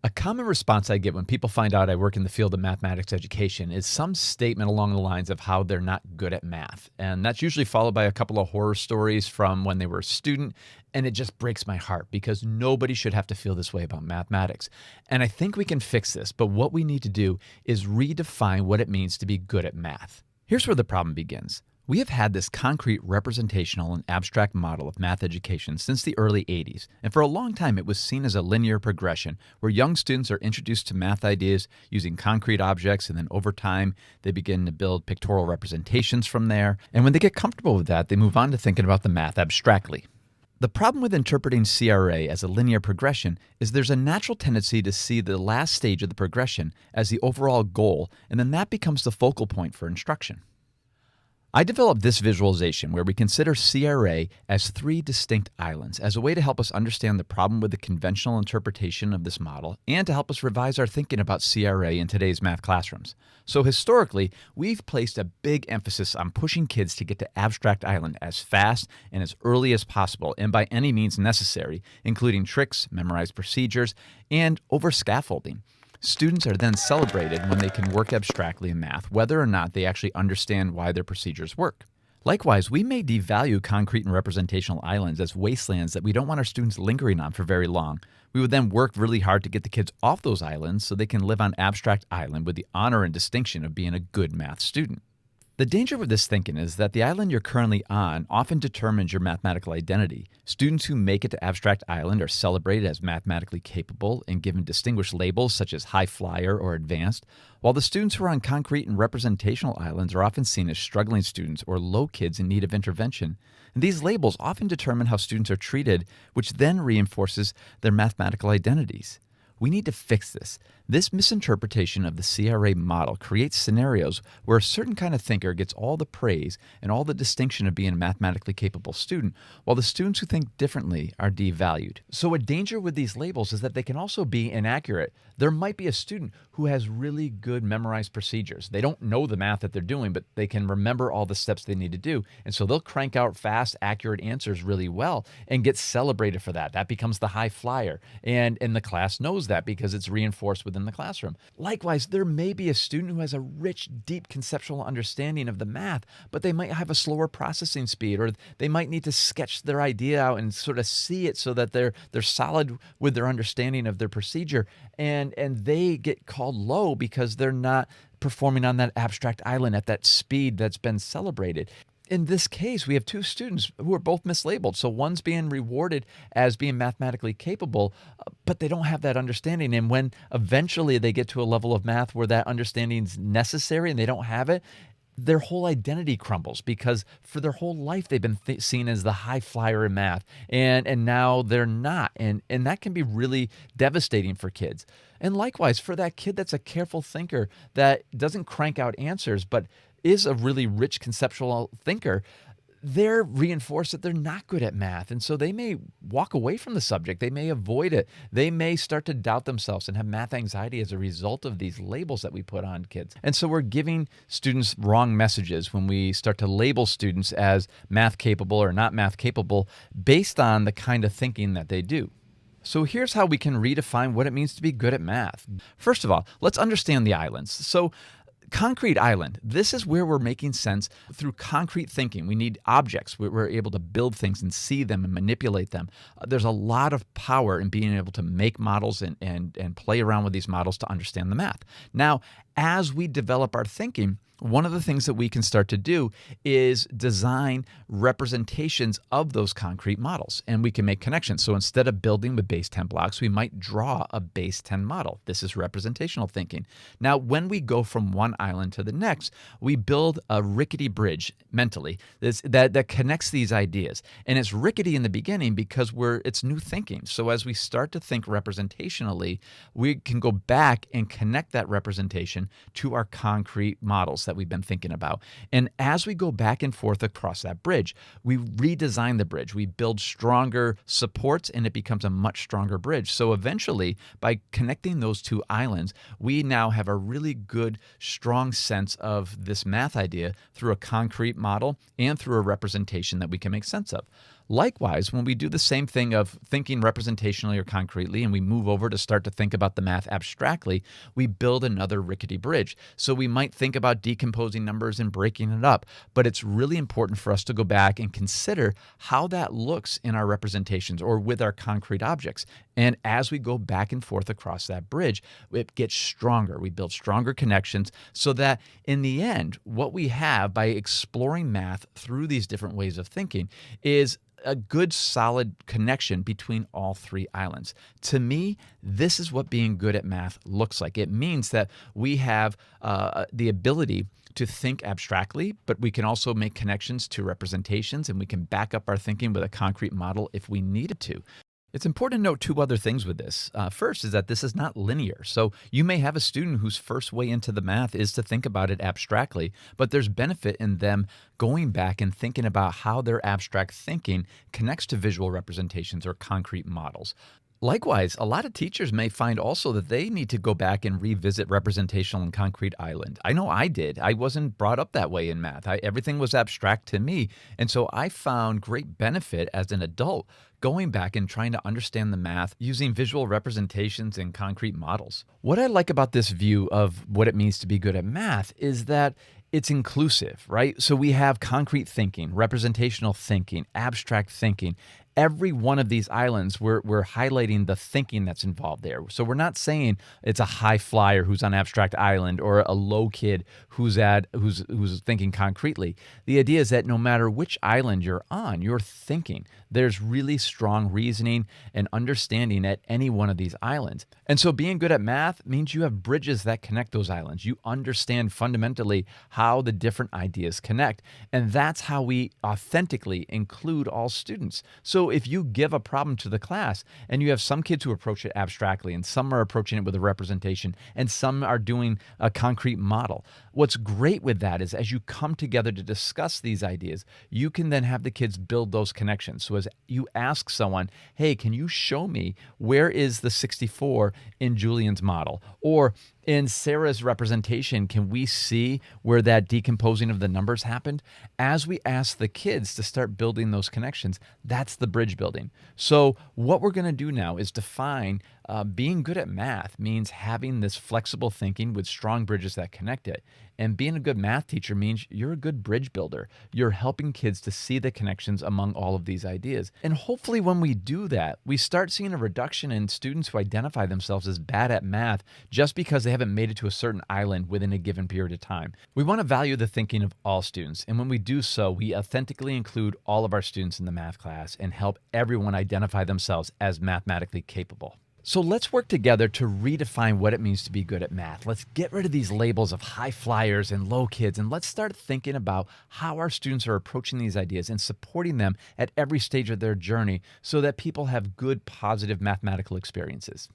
A common response I get when people find out I work in the field of mathematics education is some statement along the lines of how they're not good at math. And that's usually followed by a couple of horror stories from when they were a student. And it just breaks my heart because nobody should have to feel this way about mathematics. And I think we can fix this, but what we need to do is redefine what it means to be good at math. Here's where the problem begins. We have had this concrete representational and abstract model of math education since the early 80s, and for a long time it was seen as a linear progression where young students are introduced to math ideas using concrete objects, and then over time they begin to build pictorial representations from there, and when they get comfortable with that, they move on to thinking about the math abstractly. The problem with interpreting CRA as a linear progression is there's a natural tendency to see the last stage of the progression as the overall goal, and then that becomes the focal point for instruction. I developed this visualization where we consider CRA as three distinct islands as a way to help us understand the problem with the conventional interpretation of this model and to help us revise our thinking about CRA in today's math classrooms. So historically, we've placed a big emphasis on pushing kids to get to abstract island as fast and as early as possible and by any means necessary, including tricks, memorized procedures, and over scaffolding. Students are then celebrated when they can work abstractly in math, whether or not they actually understand why their procedures work. Likewise, we may devalue concrete and representational islands as wastelands that we don't want our students lingering on for very long. We would then work really hard to get the kids off those islands so they can live on abstract island with the honor and distinction of being a good math student. The danger with this thinking is that the island you're currently on often determines your mathematical identity. Students who make it to abstract island are celebrated as mathematically capable and given distinguished labels such as high flyer or advanced, while the students who are on concrete and representational islands are often seen as struggling students or low kids in need of intervention. And these labels often determine how students are treated, which then reinforces their mathematical identities. We need to fix this. This misinterpretation of the CRA model creates scenarios where a certain kind of thinker gets all the praise and all the distinction of being a mathematically capable student, while the students who think differently are devalued. So a danger with these labels is that they can also be inaccurate. There might be a student who has really good memorized procedures. They don't know the math that they're doing, but they can remember all the steps they need to do. And so they'll crank out fast, accurate answers really well and get celebrated for that. That becomes the high flyer. And the class knows that because it's reinforced within the classroom. Likewise, there may be a student who has a rich, deep conceptual understanding of the math, but they might have a slower processing speed, or they might need to sketch their idea out and sort of see it so that they're solid with their understanding of their procedure, and they get called low because they're not performing on that abstract island at that speed that's been celebrated. In this case, we have two students who are both mislabeled. So one's being rewarded as being mathematically capable, but they don't have that understanding. And when eventually they get to a level of math where that understanding is necessary and they don't have it, their whole identity crumbles because for their whole life they've been seen as the high flyer in math, and now they're not. And that can be really devastating for kids. And likewise, for that kid that's a careful thinker that doesn't crank out answers, but is a really rich conceptual thinker, they're reinforced that they're not good at math. And so they may walk away from the subject. They may avoid it. They may start to doubt themselves and have math anxiety as a result of these labels that we put on kids. And so we're giving students wrong messages when we start to label students as math capable or not math capable based on the kind of thinking that they do. So here's how we can redefine what it means to be good at math. First of all, let's understand the islands. So concrete island, this is where we're making sense through concrete thinking. We need objects. We're able to build things and see them and manipulate them. There's a lot of power in being able to make models and play around with these models to understand the math. Now, as we develop our thinking, one of the things that we can start to do is design representations of those concrete models, and we can make connections. So instead of building with base 10 blocks, we might draw a base 10 model. This is representational thinking. Now, when we go from one island to the next, we build a rickety bridge mentally that connects these ideas. And it's rickety in the beginning because it's new thinking. So as we start to think representationally, we can go back and connect that representation to our concrete models that we've been thinking about. And as we go back and forth across that bridge, we redesign the bridge. We build stronger supports and it becomes a much stronger bridge. So eventually, by connecting those two islands, we now have a really good, strong sense of this math idea through a concrete model and through a representation that we can make sense of. Likewise, when we do the same thing of thinking representationally or concretely, and we move over to start to think about the math abstractly, we build another rickety bridge. So we might think about decomposing numbers and breaking it up, but it's really important for us to go back and consider how that looks in our representations or with our concrete objects. And as we go back and forth across that bridge, it gets stronger. We build stronger connections so that in the end, what we have by exploring math through these different ways of thinking is a good solid connection between all three islands. To me, this is what being good at math looks like. It means that we have the ability to think abstractly, but we can also make connections to representations, and we can back up our thinking with a concrete model if we needed to. It's important to note two other things with this. First is that this is not linear. So you may have a student whose first way into the math is to think about it abstractly, but there's benefit in them going back and thinking about how their abstract thinking connects to visual representations or concrete models. Likewise, a lot of teachers may find also that they need to go back and revisit representational and concrete island. I know I did. I wasn't brought up that way in math. Everything was abstract to me. And so I found great benefit as an adult going back and trying to understand the math using visual representations and concrete models. What I like about this view of what it means to be good at math is that it's inclusive, right? So we have concrete thinking, representational thinking, abstract thinking. Every one of these islands, we're highlighting the thinking that's involved there. So we're not saying it's a high flyer who's on abstract island or a low kid who's thinking concretely. The idea is that no matter which island you're on, you're thinking. There's really strong reasoning and understanding at any one of these islands. And so being good at math means you have bridges that connect those islands. You understand fundamentally how the different ideas connect. And that's how we authentically include all students. So if you give a problem to the class and you have some kids who approach it abstractly and some are approaching it with a representation and some are doing a concrete model, what's great with that is as you come together to discuss these ideas, you can then have the kids build those connections. So as you ask someone, hey, can you show me where is the 64 in Julian's model? Or in Sarah's representation, can we see where that decomposing of the numbers happened? As we ask the kids to start building those connections, that's the bridge building. So what we're going to do now is define being good at math means having this flexible thinking with strong bridges that connect it. And being a good math teacher means you're a good bridge builder. You're helping kids to see the connections among all of these ideas. And hopefully when we do that, we start seeing a reduction in students who identify themselves as bad at math just because they haven't made it to a certain island within a given period of time. We want to value the thinking of all students. And when we do so, we authentically include all of our students in the math class and help everyone identify themselves as mathematically capable. So let's work together to redefine what it means to be good at math. Let's get rid of these labels of high flyers and low kids, and let's start thinking about how our students are approaching these ideas and supporting them at every stage of their journey so that people have good, positive mathematical experiences.